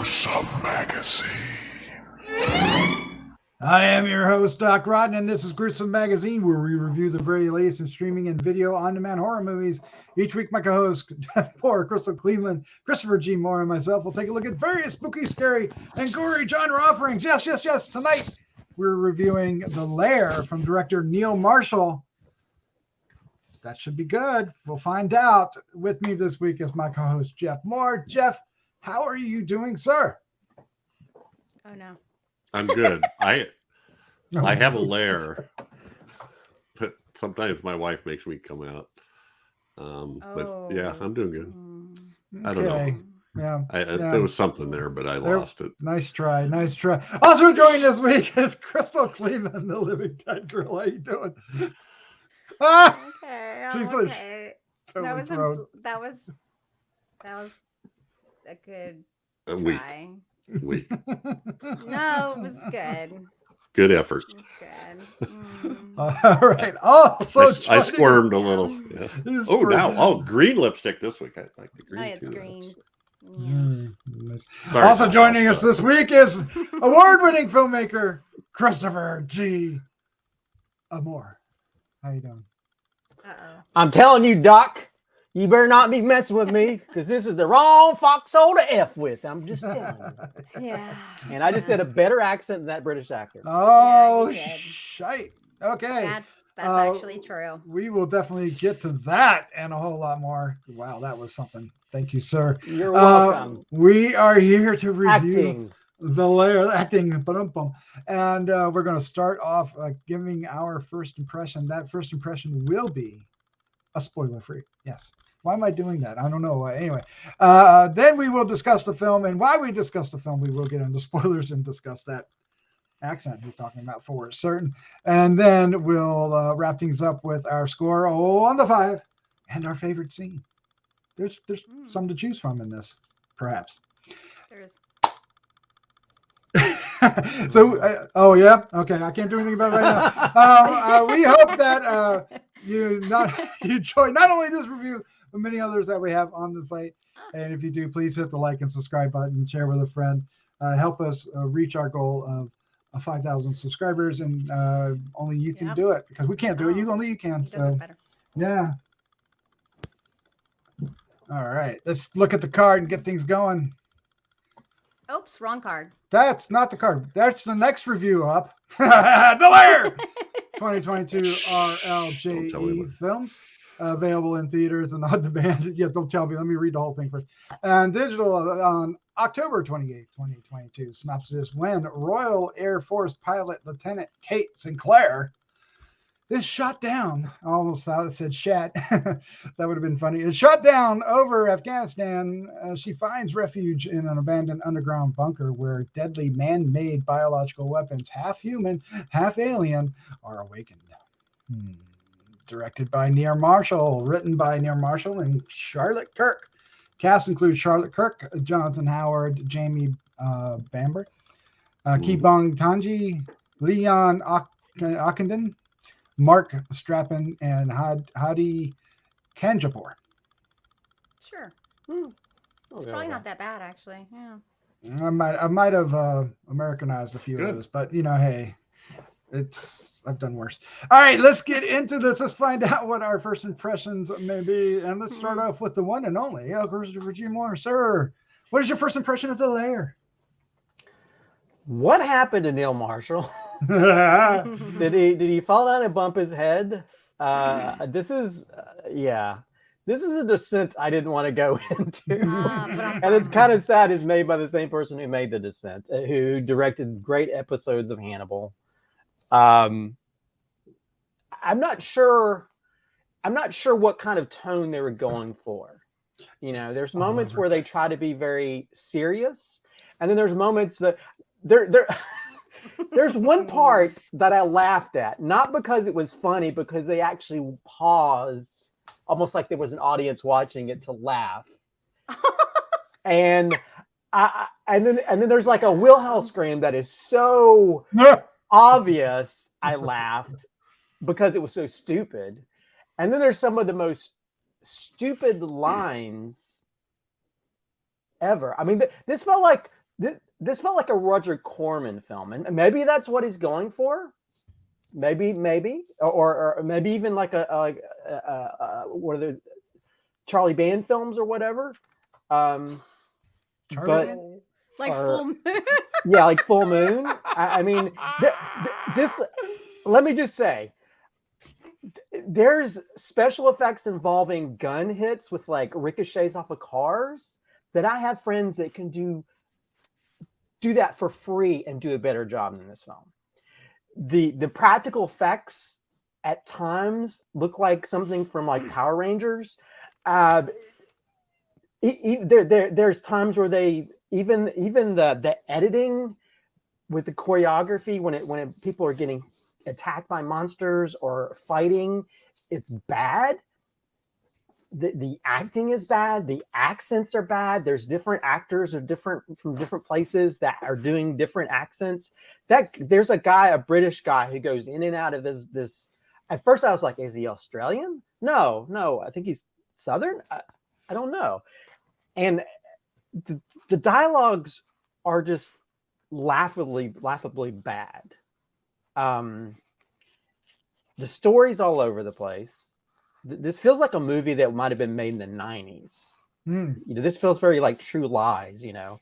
Gruesome Magazine. I am your host, Doc Rodden, and this is Gruesome Magazine, where we review the very latest in streaming and video on-demand horror movies. Each week, my co-hosts, Jeff Mohr, Crystal Cleveland, Christopher G. Mohr, and myself will take a look at various spooky, scary, and gory genre offerings. Yes. Tonight, we're reviewing The LAIR from director Neil Marshall. That should be good. We'll find out. With me this week is my co-host, Jeff Mohr. Jeff, how are you doing, sir? Oh, no. I'm good. I have a lair, but sometimes my wife makes me come out. But yeah, I'm doing good. I don't know. Yeah. There was something there, but I lost it. Nice try. Also joining this week is Crystal Cleveland, the Living Dead Girl. How you doing? Okay. She's okay. like, That was a good week. try. Week. No, it was good. Good effort. It was good. All right. Also, I squirmed a little. Yeah. Oh, green lipstick this week. I like the green. Oh, it's too. green. Nice. Sorry, Also joining us this week is award-winning filmmaker Christopher G. Mohr. How you doing? Uh-oh. I'm telling you, Doc, you better not be messing with me because this is the wrong foxhole to F with. I'm just telling you. Yeah. And I just did a better accent than that British actor. Oh, you did. shite. Okay. That's actually true. We will definitely get to that and a whole lot more. Wow, that was something. Thank you, sir. You're welcome. We are here to review Acting. The LAIR, acting, and we're going to start off giving our first impression. That first impression will be a spoiler-free. Yes. Why am I doing that? I don't know. Anyway, then we will discuss the film, and while we discuss the film, we will get into spoilers and discuss that accent he's talking about for certain. And then we'll wrap things up with our score on the 5 and our favorite scene. There's some to choose from in this, perhaps. There is. So, okay. I can't do anything about it right now. We hope that you enjoy not only this review, but many others that we have on the site. And if you do, please hit the like and subscribe button, share with a friend. Help us reach our goal of 5,000 subscribers, and only you can do it because we can't do it. Only you can. He does it better. Yeah. All right. Let's look at the card and get things going. Oops, wrong card. That's not the card. That's the next review up. The LAIR 2022 RLJE Films. Available in theaters and on demand. Yeah, don't tell me. Let me read the whole thing first. And digital on October 28, 2022. Synopsis: when Royal Air Force pilot Lieutenant Kate Sinclair is shot down. I almost thought it said shat. That would have been funny. Is shot down over Afghanistan. She finds refuge in an abandoned underground bunker where deadly man-made biological weapons, half human, half alien, are awakened. Directed by Neil Marshall, written by Neil Marshall and Charlotte Kirk. Cast includes Charlotte Kirk, Jonathan Howard, Jamie Bamber, Kibong Tanji, Leon Ockenden, Mark Strepan, and Hadi Khanjanpour. Sure. It's probably not that bad, actually. Yeah. I might have Americanized a few of those, but hey, I've done worse. All right, let's get into this. Let's find out what our first impressions may be, and let's start off with the one and only Christopher G. Mohr, sir. What is your first impression of the LAIR? What happened to Neil Marshall? Did he fall down and bump his head? This is a descent I didn't want to go into. And it's kind of sad it's made by the same person who made The Descent, who directed great episodes of Hannibal. I'm not sure what kind of tone they were going for. There's moments where they try to be very serious, and then there's moments that there's one part that I laughed at, not because it was funny, because they actually paused almost like there was an audience watching it to laugh. and then there's like a Wilhelm scream that is so obvious I laughed because it was so stupid. And then there's some of the most stupid lines ever. I mean, this felt like this felt like a Roger Corman film, and maybe that's what he's going for. Maybe, or maybe even like what are the Charlie Band films or whatever. Charlie Band? Like Full Moon. Yeah, like Full Moon. I mean, this. Let me just say, there's special effects involving gun hits with like ricochets off of cars that I have friends that can do that for free and do a better job than this film. The practical effects at times look like something from like Power Rangers. There's times where they even the editing with the choreography when people are getting attacked by monsters or fighting, it's bad. The acting is bad. The accents are bad. There's different actors from different places that are doing different accents. There's a British guy who goes in and out of this. At first I was like, is he Australian? No, I think he's Southern. I don't know. And the dialogues are just laughably bad. The story's all over the place. This feels like a movie that might have been made in the 90s. You know, this feels very like True Lies, you know,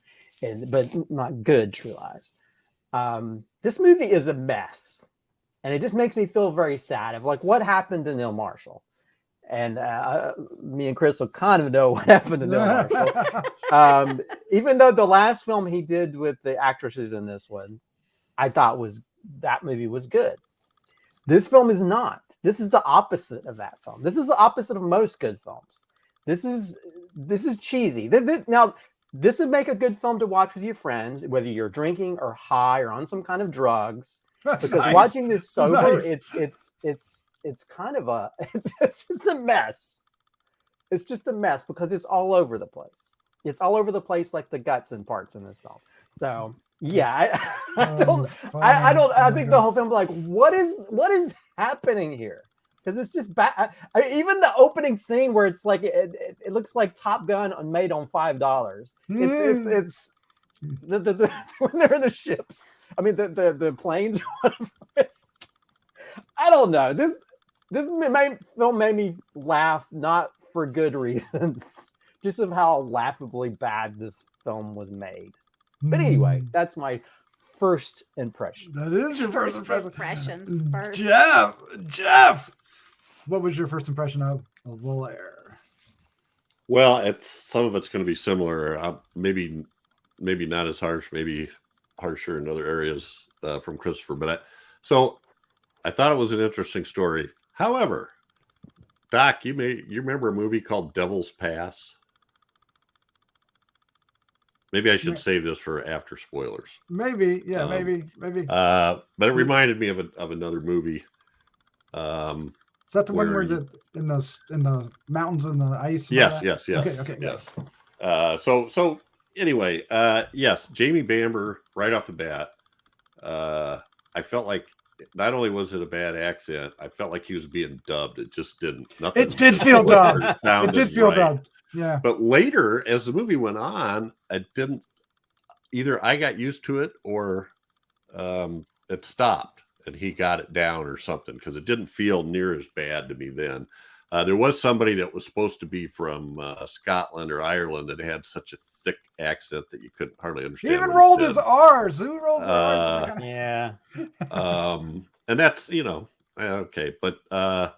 but not good True Lies. This movie is a mess, and it just makes me feel very sad of like what happened to Neil Marshall. And me and Chris will kind of know what happened to Neil Marshall. Even though the last film he did with the actresses in this one, I thought that movie was good. This film is not. This is the opposite of that film. This is the opposite of most good films. This is cheesy. Now, this would make a good film to watch with your friends, whether you're drinking or high or on some kind of drugs. Because nice. Watching this sober, nice. It's kind of it's just a mess. It's just a mess because it's all over the place. It's all over the place like the guts and parts in this film. So yeah, I think the whole film like what is happening here? Because it's just bad. Even the opening scene where it's like it looks like Top Gun made on $5. It's the when they're in the ships. I mean the planes. I don't know. This film made me laugh not for good reasons, just of how laughably bad this film was made. But anyway, that's my first impression. That is your first impressions. First. Jeff, what was your first impression of the LAIR? Well, some of it's going to be similar. Maybe not as harsh. Maybe harsher in other areas from Christopher. But I thought it was an interesting story. However, Doc, you remember a movie called Devil's Pass? Maybe I should save this for after spoilers. Maybe, yeah, maybe. But it reminded me of another movie. Is that the one where in the mountains and the ice? Yes. Okay. Yes. So anyway, yes, Jamie Bamber right off the bat. I felt like not only was it a bad accent, I felt like he was being dubbed. It just didn't. Nothing. It did feel dubbed. It did feel dubbed. Yeah. But later, as the movie went on, it didn't. Either I got used to it, or it stopped, and he got it down, or something, because it didn't feel near as bad to me then. There was somebody that was supposed to be from Scotland or Ireland that had such a thick accent that you couldn't hardly understand. He even rolled his R's. Who rolled his R's? Yeah. And that's, okay. But the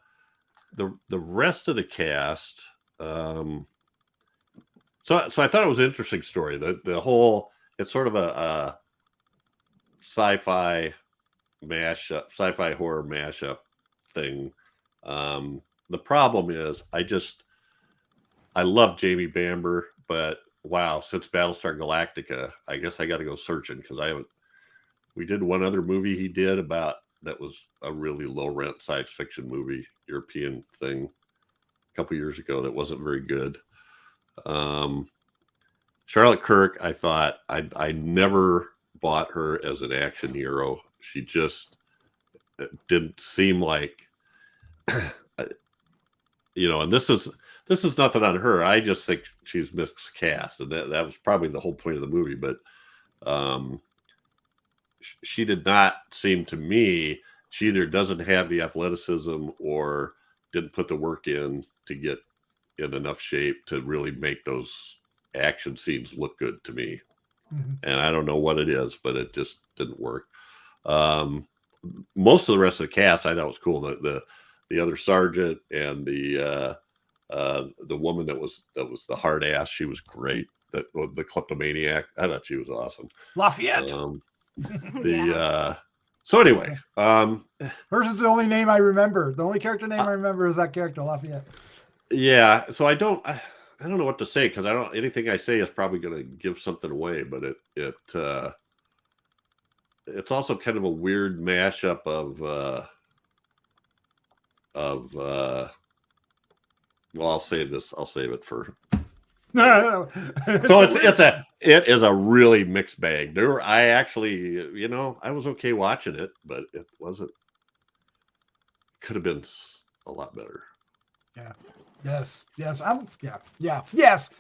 rest of the cast, so I thought it was an interesting story. The whole, it's sort of a sci-fi horror mashup thing. The problem is I love Jamie Bamber, but wow, since Battlestar Galactica, I guess I got to go searching, because we did one other movie he did that was a really low rent science fiction movie, European thing, a couple years ago that wasn't very good. Charlotte Kirk, I thought I never bought her as an action hero. She just didn't seem like, and this is nothing on her. I just think she's miscast, and that was probably the whole point of the movie. But she did not seem to me, she either doesn't have the athleticism or didn't put the work in to get in enough shape to really make those action scenes look good to me. And I don't know what it is, but it just didn't work. Most of the rest of the cast I thought was cool. The other sergeant and the woman that was the hard ass, she was great. The kleptomaniac, I thought she was awesome. Lafayette. So anyway, hers is the only name I remember. The only character name I remember is that character, Lafayette. Yeah, so I don't know what to say, because anything I say is probably going to give something away, but it's also kind of a weird mashup of well, I'll save it for. So it is a really mixed bag. I actually, I was okay watching it, but it wasn't. Could have been a lot better. Yeah. Yes. Yes.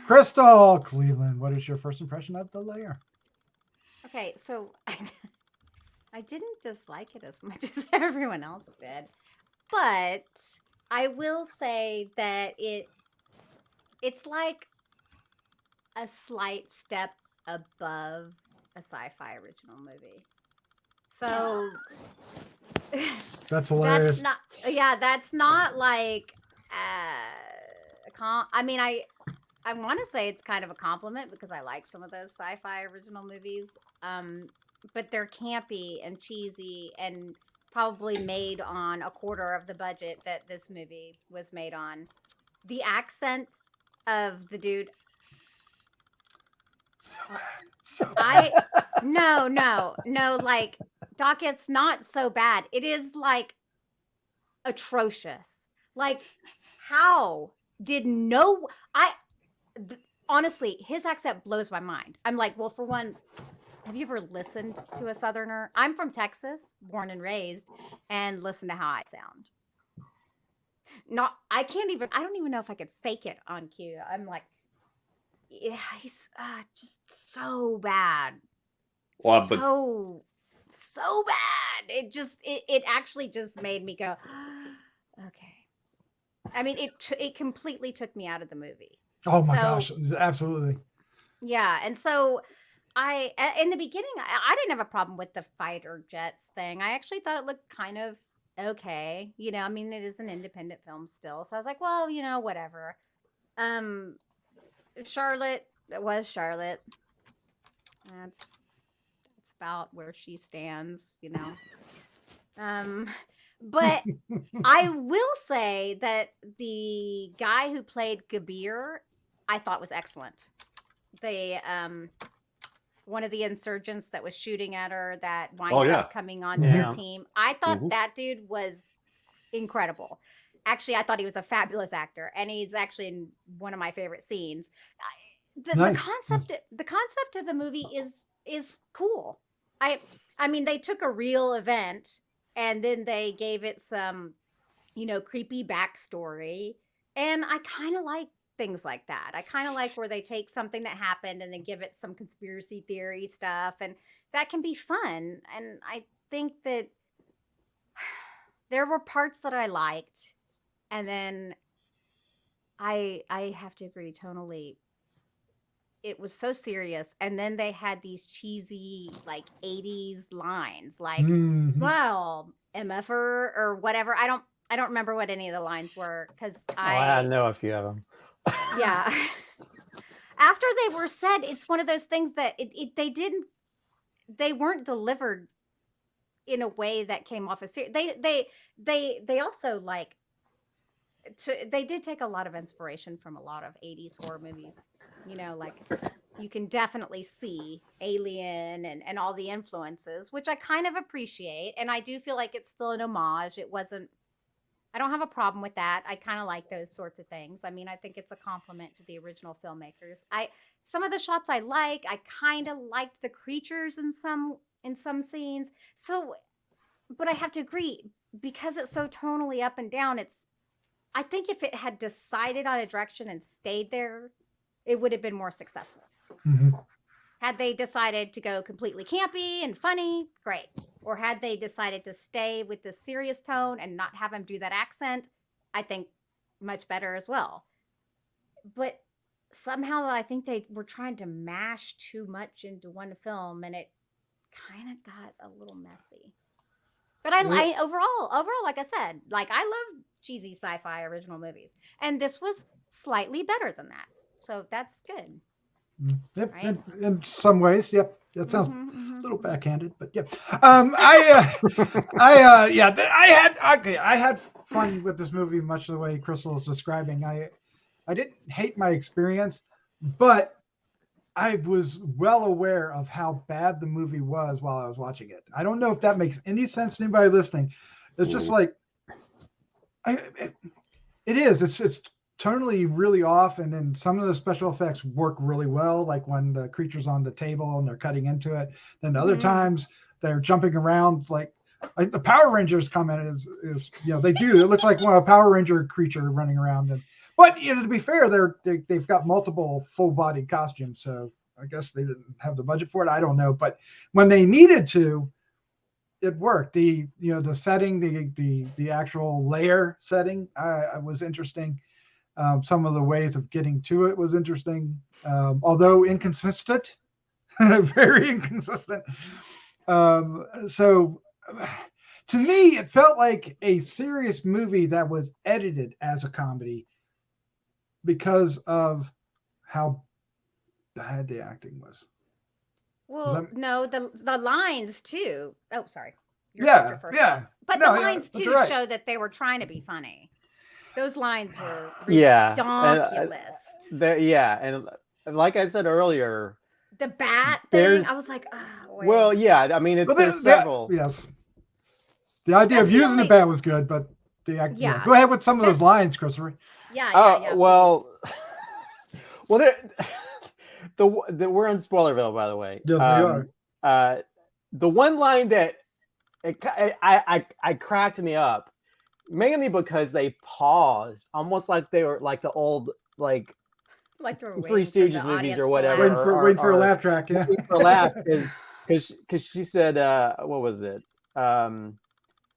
Crystal Cleveland, what is your first impression of the LAIR? Okay, so I didn't dislike it as much as everyone else did, but I will say that it's like a slight step above a sci-fi original movie. So that's hilarious. That's not like I mean, I want to say it's kind of a compliment because I like some of those sci-fi original movies, but they're campy and cheesy and probably made on a quarter of the budget that this movie was made on. The accent of the dude. No, like, Doc, it's not so bad. It is like atrocious. Like, how did honestly, his accent blows my mind. I'm like, well, for one, have you ever listened to a Southerner? I'm from Texas, born and raised, and listen to how I sound. I don't even know if I could fake it on cue. I'm like, yeah, he's just so bad. Well, so bad. It actually just made me go, okay. I mean, it completely took me out of the movie. Oh my gosh, absolutely. Yeah, and so in the beginning, I didn't have a problem with the fighter jets thing. I actually thought it looked kind of okay. I mean, it is an independent film still, so I was like, well, whatever. Charlotte was Charlotte. That's about where she stands, But I will say that the guy who played Gabir, I thought was excellent. One of the insurgents that was shooting at her that winds up coming onto her team. I thought that dude was incredible. Actually, I thought he was a fabulous actor, and he's actually in one of my favorite scenes. The concept of the movie is cool. I mean, they took a real event and then they gave it some, creepy backstory, and I kind of like things like that. I kind of like where they take something that happened and then give it some conspiracy theory stuff, and that can be fun. And I think that there were parts that I liked, and then I have to agree tonally. It was so serious, and then they had these cheesy like 80s lines like smile MFer or whatever. I don't remember what any of the lines were because I know a few of them. Yeah. After they were said, it's one of those things that they weren't delivered in a way that came off as serious. They also like they did take a lot of inspiration from a lot of 80s horror movies. Like you can definitely see Alien and all the influences, which I kind of appreciate. And I do feel like it's still an homage. I don't have a problem with that. I kind of like those sorts of things. I mean, I think it's a compliment to the original filmmakers. Some of the shots I kind of liked the creatures in some scenes. So, but I have to agree, because it's so tonally up and down, I think if it had decided on a direction and stayed there, it would have been more successful. Had they decided to go completely campy and funny, great. Or had they decided to stay with the serious tone and not have him do that accent, I think much better as well. But somehow I think they were trying to mash too much into one film, and it kind of got a little messy. But I overall, like I said, like I love cheesy sci-fi original movies, and this was slightly better than that. So that's good. Yep, Right? in some ways, yep. That sounds a little backhanded, but yeah. I had fun with this movie, much the way Crystal was describing. I didn't hate my experience, but I was well aware of how bad the movie was while I was watching it. I don't know if that makes any sense to anybody listening. It's just like, it is. It's totally really off, and then some of the special effects work really well, like when the creature's on the table and they're cutting into it. Then other times they're jumping around like the Power Rangers comment is they do. It looks like a Power Ranger creature running around. But to be fair, they've got multiple full-body costumes, so I guess they didn't have the budget for it. I don't know, but when they needed to, it worked. The setting, the actual LAIR setting, was interesting. Some of the ways of getting to it was interesting, although inconsistent, very inconsistent. So to me, it felt like a serious movie that was edited as a comedy because of how bad the acting was. Well, no, the lines too. Oh, sorry. Yeah. But No, the lines too right. show that they were trying to be funny. Those lines were ridiculous. And like I said earlier, the bat thing, I was like, oh, wait. Well, yeah, I mean, there's several. Yes. The idea of using the bat was good, but the act. Yeah. Go ahead with some of those lines, Christopher. Yeah. Well, we're in Spoilerville, by the way. Yes, we are. The one line that I cracked me up, mainly because they paused, almost like they were like the old like Three Stooges movies or whatever. Waiting for a laugh track. Yeah. Waiting for a laugh is because she said, what was it?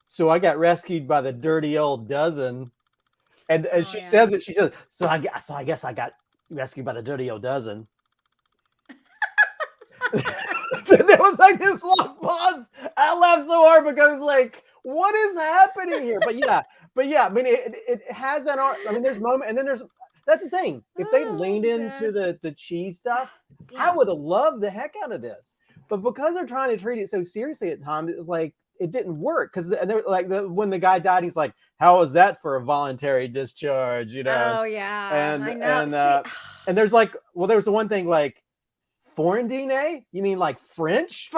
So I got rescued by the dirty old dozen. And she says it. She says, so I guess I got rescued by the dirty old dozen. There was like this long pause. I laughed so hard because like, what is happening here? But yeah. I mean, it has that art. I mean, there's moment, and then that's the thing. If they leaned into the cheese stuff, I would have loved the heck out of this. But because they're trying to treat it so seriously at times, it was like it didn't work. Because when the guy died, he's like, "How was that for a voluntary discharge?" You know? Oh yeah, and I know. And there's like, well, there was the one thing like, foreign DNA? You mean like French?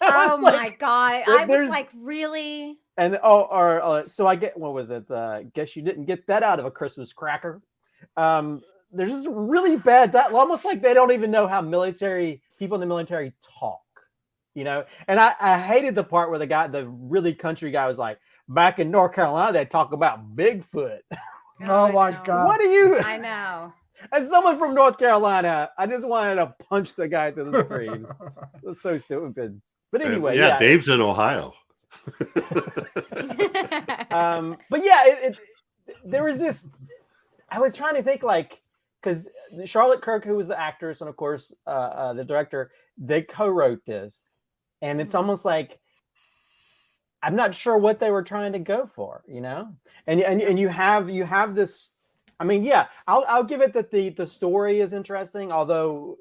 Oh my god! I was like, really? And so I get, what was it? Guess you didn't get that out of a Christmas cracker. There's just really bad that almost like they don't even know how people in the military talk, you know. And I hated the part where the really country guy was like, back in North Carolina they talk about Bigfoot. Oh my god! What are you? I know. As someone from North Carolina, I just wanted to punch the guy through the screen. That's so stupid. But anyway, yeah, Dave's in Ohio. But yeah, there was this. I was trying to think like, because Charlotte Kirk, who was the actress, and of course the director, they co-wrote this, and it's almost like I'm not sure what they were trying to go for, you know. And you have this. I mean, yeah, I'll give it that the story is interesting, although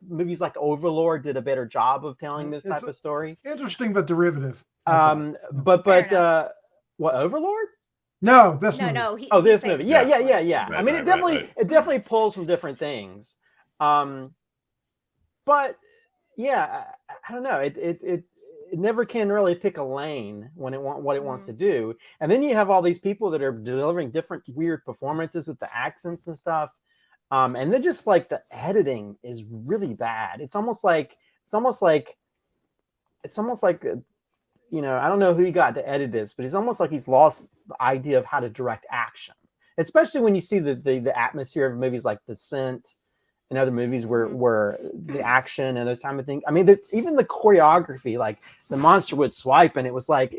movies like Overlord did a better job of telling this type of story. Interesting, but derivative. But what, Overlord? No, this movie. No. This movie. Yeah. Right, I mean, it definitely pulls from different things. But yeah, I don't know. It never can really pick a lane when what it wants to do. And then you have all these people that are delivering different weird performances with the accents and stuff. And then just like the editing is really bad. It's almost like, you know, I don't know who he got to edit this, but it's almost like he's lost the idea of how to direct action, especially when you see the atmosphere of movies like Descent in other movies where the action and those type of things. I mean, even the choreography, like the monster would swipe, and it was like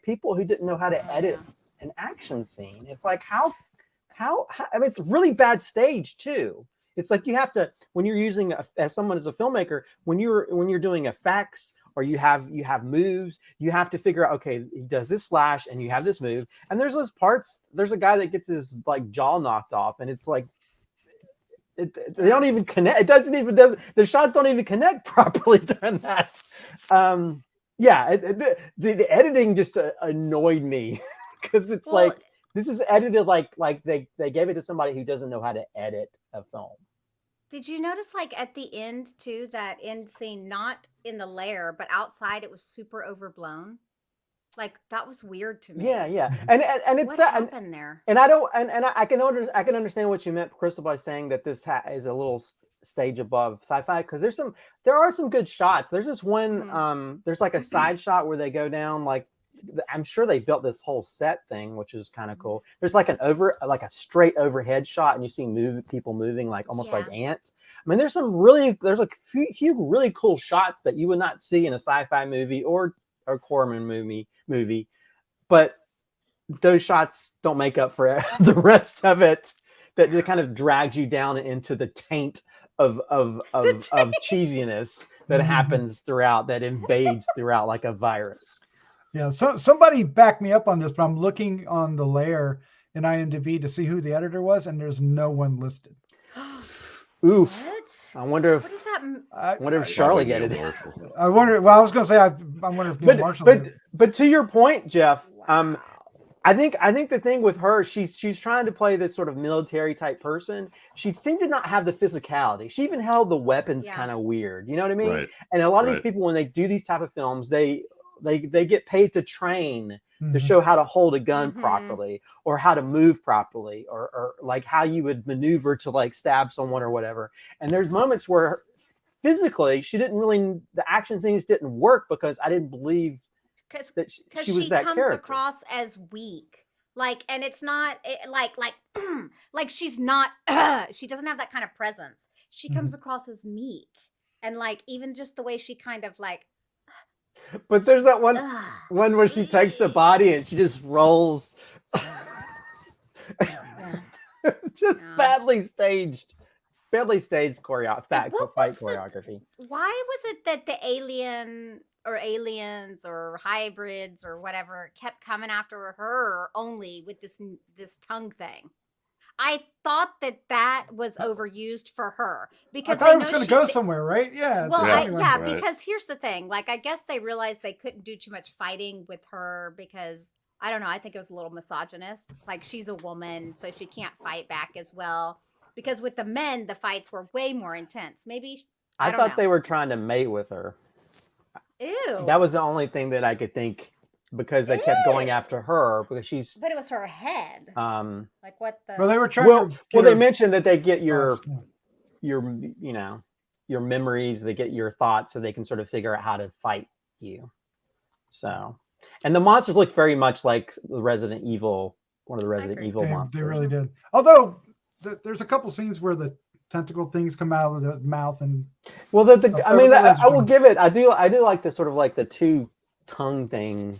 people who didn't know how to edit an action scene. It's like how I mean, it's really bad stage too. It's like you have to, when you're using as someone as a filmmaker, when you're doing effects or you have moves, you have to figure out, okay, he does this slash and you have this move, and there's those parts. There's a guy that gets his like jaw knocked off, and it's like they don't even connect. The shots don't even connect properly during that. The editing just annoyed me because it's like this is edited like they gave it to somebody who doesn't know how to edit a film. Did you notice, like, at the end too, that end scene, not in the lair but outside, it was super overblown? Like, that was weird to me. Yeah, and it's what happened there? And I can understand what you meant, Crystal, by saying that this is a little stage above sci-fi, because there are some good shots. There's this one there's like a side shot where they go down, like, I'm sure they built this whole set thing, which is kind of cool. There's like a straight overhead shot, and you see people moving like almost like ants. I mean, there's a few really cool shots that you would not see in a sci-fi movie or Corman movie, but those shots don't make up for the rest of it. That it kind of drags you down into the taint of cheesiness that happens throughout, that invades throughout like a virus. Yeah, so somebody back me up on this, but I'm looking on the LAIR in IMDb to see who the editor was, and there's no one listed. Oof. What? I wonder if What does that I wonder if Charlie get it. I wonder. Well, I was going to say I wonder if Neil Marshall. But to your point, Jeff, wow. I think the thing with her, she's trying to play this sort of military type person. She seemed to not have the physicality. She even held the weapons kind of weird. You know what I mean? Right. And a lot of these people, when they do these type of films, they get paid to train to show how to hold a gun properly, or how to move properly, or like how you would maneuver to like stab someone or whatever. And there's moments where physically the action scenes didn't work because I didn't believe that she was that comes character. Across as weak. Like, and it's not like she's not, she doesn't have that kind of presence. She comes across as meek, and like, even just the way she kind of like, but there's that one where she takes the body and she just rolls. It's just badly staged fight choreography. Why was it that the alien or aliens or hybrids or whatever kept coming after her only with this tongue thing? I thought that was overused for her, because I thought it was going to go somewhere, right? Yeah. Well, because here's the thing. Like, I guess they realized they couldn't do too much fighting with her because, I don't know, I think it was a little misogynist. Like, she's a woman, so she can't fight back as well. Because with the men, the fights were way more intense. Maybe, I thought they were trying to mate with her. Ew. That was the only thing that I could think, because they kept going after her, because she's. But it was her head. Like, what the? Well, they were trying. They mentioned that they get your memories, they get your thoughts, so they can sort of figure out how to fight you. So, and the monsters look very much like the Resident Evil, one of the Resident Evil monsters. They really did. Although there's a couple scenes where the tentacle things come out of the mouth and. Well, I will give it. I do like the sort of like the two tongue thing.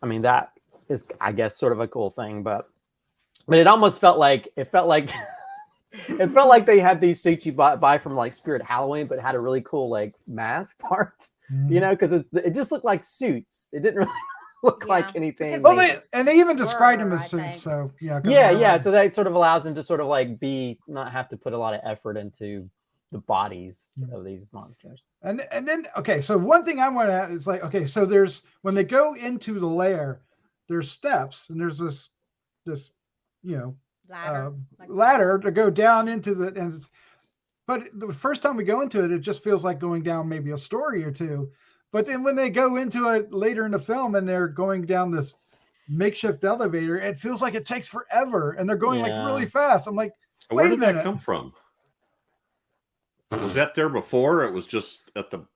I mean, that is, I guess, sort of a cool thing, but it almost felt like they had these suits you buy from like Spirit Halloween, but had a really cool like mask part, because it just looked like suits. It didn't really look like anything. Well, they even described them as suits, so yeah. So that sort of allows them to sort of like not have to put a lot of effort into the bodies of these monsters. And then, okay, so one thing I want to add is like, okay, so there's, when they go into the lair, there's steps, and there's this ladder to go down into the, but the first time we go into it, it just feels like going down maybe a story or two. But then when they go into it later in the film and they're going down this makeshift elevator, it feels like it takes forever, and they're going like really fast. I'm like, where did that come from? Was that there before? It was just at the.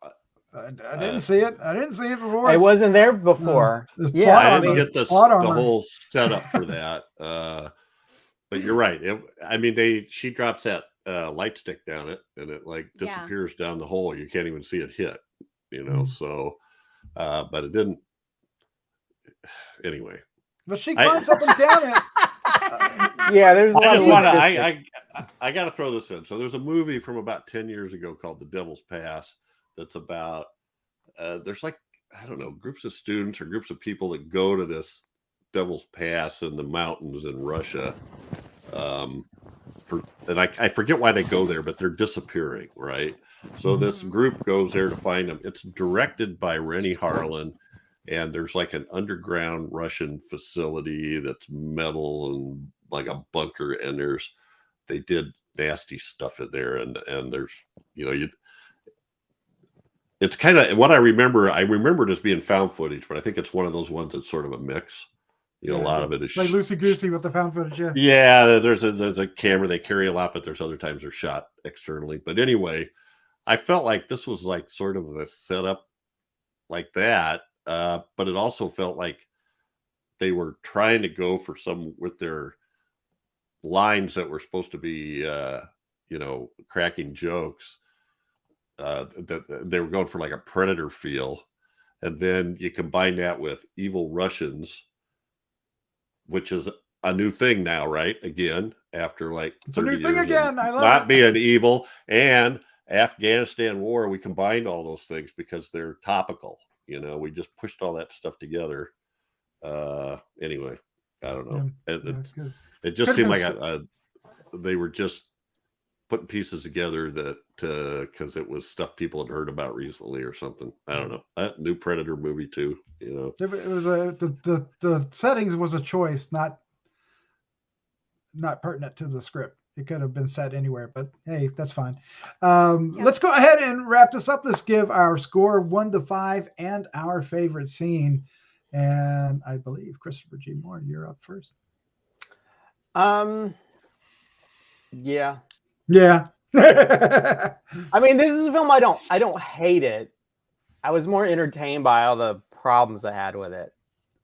I didn't see it. I didn't see it before. It wasn't there before. I didn't get the whole setup for that. But you're right. She drops that light stick down it, and it like disappears down the hole. You can't even see it hit, you know. So, but it didn't. Anyway, but she climbs up and down it. Yeah, there's. I got to throw this in. So there's a movie from about 10 years ago called The Devil's Pass. That's about there's like, I don't know, groups of students or groups of people that go to this Devil's Pass in the mountains in Russia. And I forget why they go there, but they're disappearing, right? So this group goes there to find them. It's directed by Rennie Harlan, and there's like an underground Russian facility that's metal and like a bunker, and they did nasty stuff in there, and there's, you know, it's kind of what I remember it as being found footage, but I think it's one of those ones that's sort of a mix. You know, a lot of it is like loosey goosey with the found footage. Yeah, there's a camera they carry a lot, but there's other times they're shot externally. But anyway, I felt like this was like sort of a setup like that, but it also felt like they were trying to go for some with their lines that were supposed to be, you know, cracking jokes. That they were going for like a Predator feel, and then you combine that with Evil Russians, which is a new thing now, right? Again, after like 30 it's a new thing years again. I love not it. being evil, and Afghanistan war, we combined all those things because they're topical. You know, we just pushed all that stuff together. Anyway, I don't know. It just seemed like they were just putting pieces together that because it was stuff people had heard about recently or something. I don't know. That new Predator movie too, you know. It was the settings was a choice, not pertinent to the script. It could have been set anywhere, but hey, that's fine. Let's go ahead and wrap this up. Let's give our score 1 to 5 and our favorite scene. And I believe Christopher G. Mohr, you're up first. Yeah. Yeah. I mean, this is a film I don't hate it. I was more entertained by all the problems I had with it.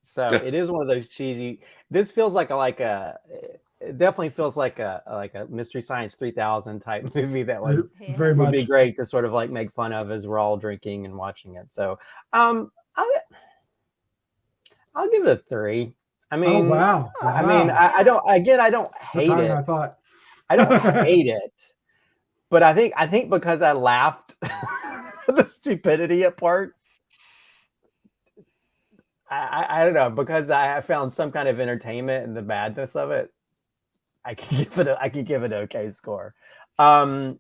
So it is one of those cheesy. This feels like it definitely feels like a Mystery Science 3000 type movie that would be great to sort of like make fun of as we're all drinking and watching it. So I'll give it a 3. I mean, wow. I mean, I don't hate it. I thought. I don't hate it, but I think because I laughed at the stupidity at parts, I don't know, because I found some kind of entertainment in the badness of it. I can give it an okay score. Let's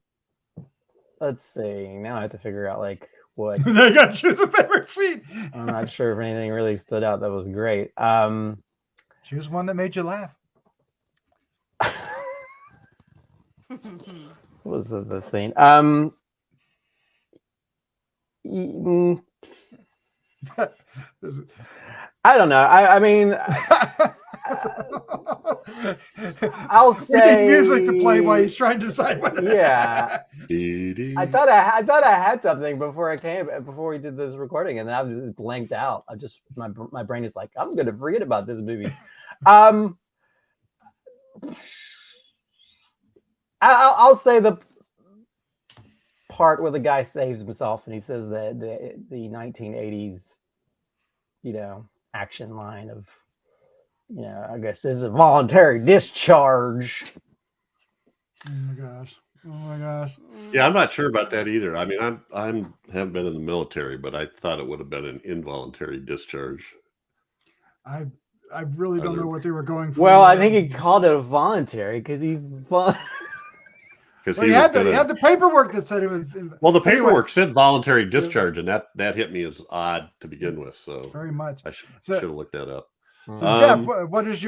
see. Now I have to figure out like what. They got to choose a favorite scene. I'm not sure if anything really stood out that was great. Choose one that made you laugh. What was the scene? I don't know. I mean, I'll say music to play while he's trying to decide what. Yeah. I thought I had something before we did this recording, and then I was blanked out. My brain is like, I'm gonna forget about this movie. I'll say the part where the guy saves himself and he says that the 1980s, you know, action line of, you know, I guess this is a voluntary discharge. Oh my gosh. Yeah, I'm not sure about that either. I mean, I haven't been in the military, but I thought it would have been an involuntary discharge. I really don't know what they were going for. Well, I think he called it a voluntary because he had the paperwork that said it was. Well, the paperwork said voluntary discharge, and that hit me as odd to begin with. So very much. I should have looked that up. Jeff, what is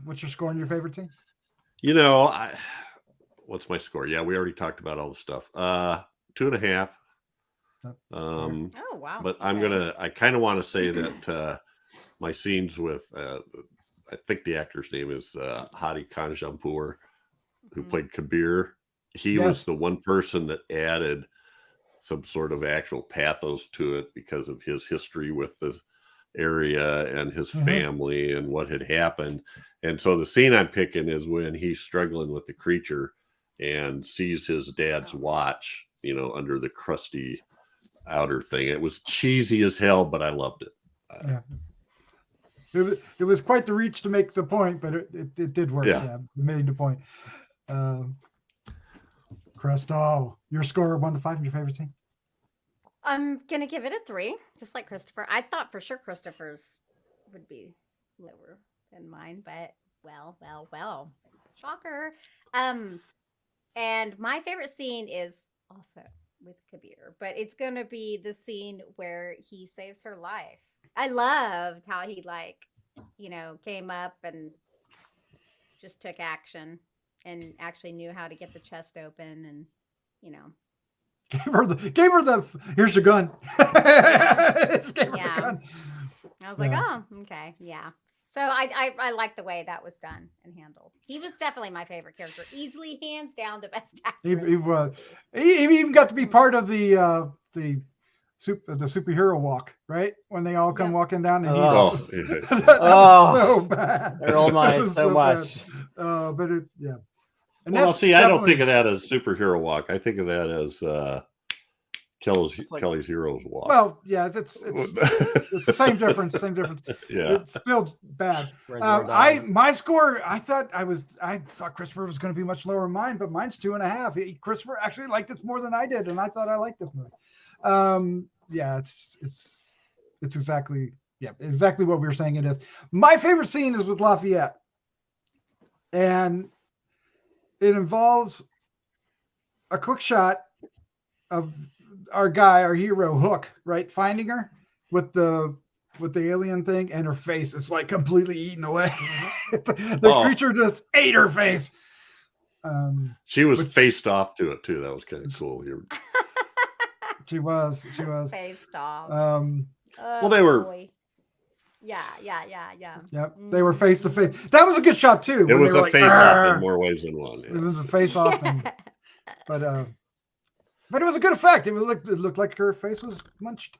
what's your score on your favorite scene? You know, what's my score? Yeah, we already talked about all the stuff. 2.5. Oh wow! But I kind of want to say that my scenes with I think the actor's name is Hadi Khanjanpour, who played Kabir. He was the one person that added some sort of actual pathos to it because of his history with this area and his family and what had happened. And so the scene I'm picking is when he's struggling with the creature and sees his dad's watch, under the crusty outer thing. It was cheesy as hell, but I loved it. Yeah. It was quite the reach to make the point, but it did work. Yeah, it made the point. Crystal, your score 1 to 5 and your favorite scene? I'm gonna give it a 3, just like Christopher. I thought for sure Christopher's would be lower than mine, but well, shocker. And my favorite scene is also with Kabir, but it's gonna be the scene where he saves her life. I loved how he came up and just took action and actually knew how to get the chest open and gave her the here's your gun. Gave her the gun. I was like, oh, okay, yeah. So I like the way that was done and handled. He was definitely my favorite character, easily hands down the best actor. He was. He even got to be part of the superhero walk, right? When they all come walking down. And that was so bad. They're all mine so much. But it, yeah. And well, see, I don't think of that as superhero walk. I think of that as Kelly's Heroes Walk. Well, yeah, it's the same difference. Yeah, it's still bad. My score, I thought Christopher was going to be much lower than mine, but mine's 2.5. Christopher actually liked this more than I did, and I thought I liked this movie. Yeah, it's exactly what we were saying it is. My favorite scene is with Lafayette, and it involves a quick shot of our hero Hook, right, finding her with the alien thing, and her face is like completely eaten away. The creature just ate her face. She was faced off to it too. That was kind of cool. She was faced off. Well, they were. Boy. Yeah. Yep, they were face to face. That was a good shot too. It was a face off in more ways than one. Yes. It was a face off, but it was a good effect. It looked like her face was munched.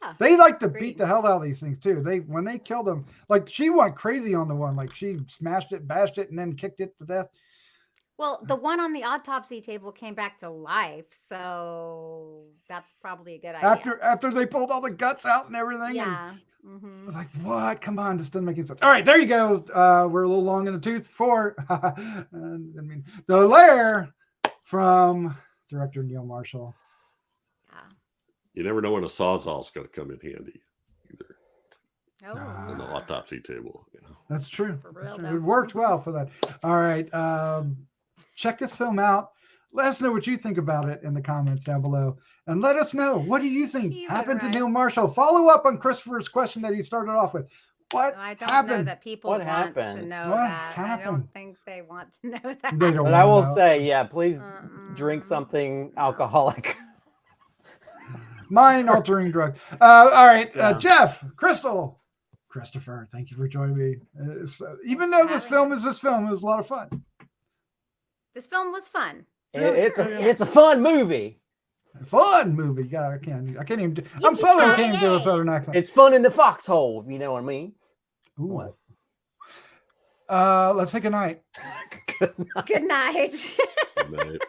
Huh. They like to beat the hell out of these things too. When they killed them, like she went crazy on the one. Like she smashed it, bashed it, and then kicked it to death. Well, the one on the autopsy table came back to life, so that's probably a good idea. After they pulled all the guts out and everything. Yeah. I was like, what? Come on, this doesn't make any sense. All right, there you go. We're a little long in the tooth for The LAIR from director Neil Marshall. You never know when a sawzall's going to come in handy either. Oh. On the autopsy table. That's true. Real, it worked well for that. All right. Check this film out. Let us know what you think about it in the comments down below. And let us know, what do you think happened to Neil Marshall? Follow up on Christopher's question that he started off with. What happened? I don't know that people want to know that. Happened? I don't think they want to know that. They don't but I will say, please drink something alcoholic. Mind-altering drug. All right, Jeff, Crystal, Christopher, thank you for joining me. Even though this film is a lot of fun. This film was fun. It's a fun movie. Fun movie. God, I can't even. I'm Southern. Can't even do a Southern accent. It's fun in the foxhole. You know what I mean? Ooh. Let's say good night. Good night. Good night.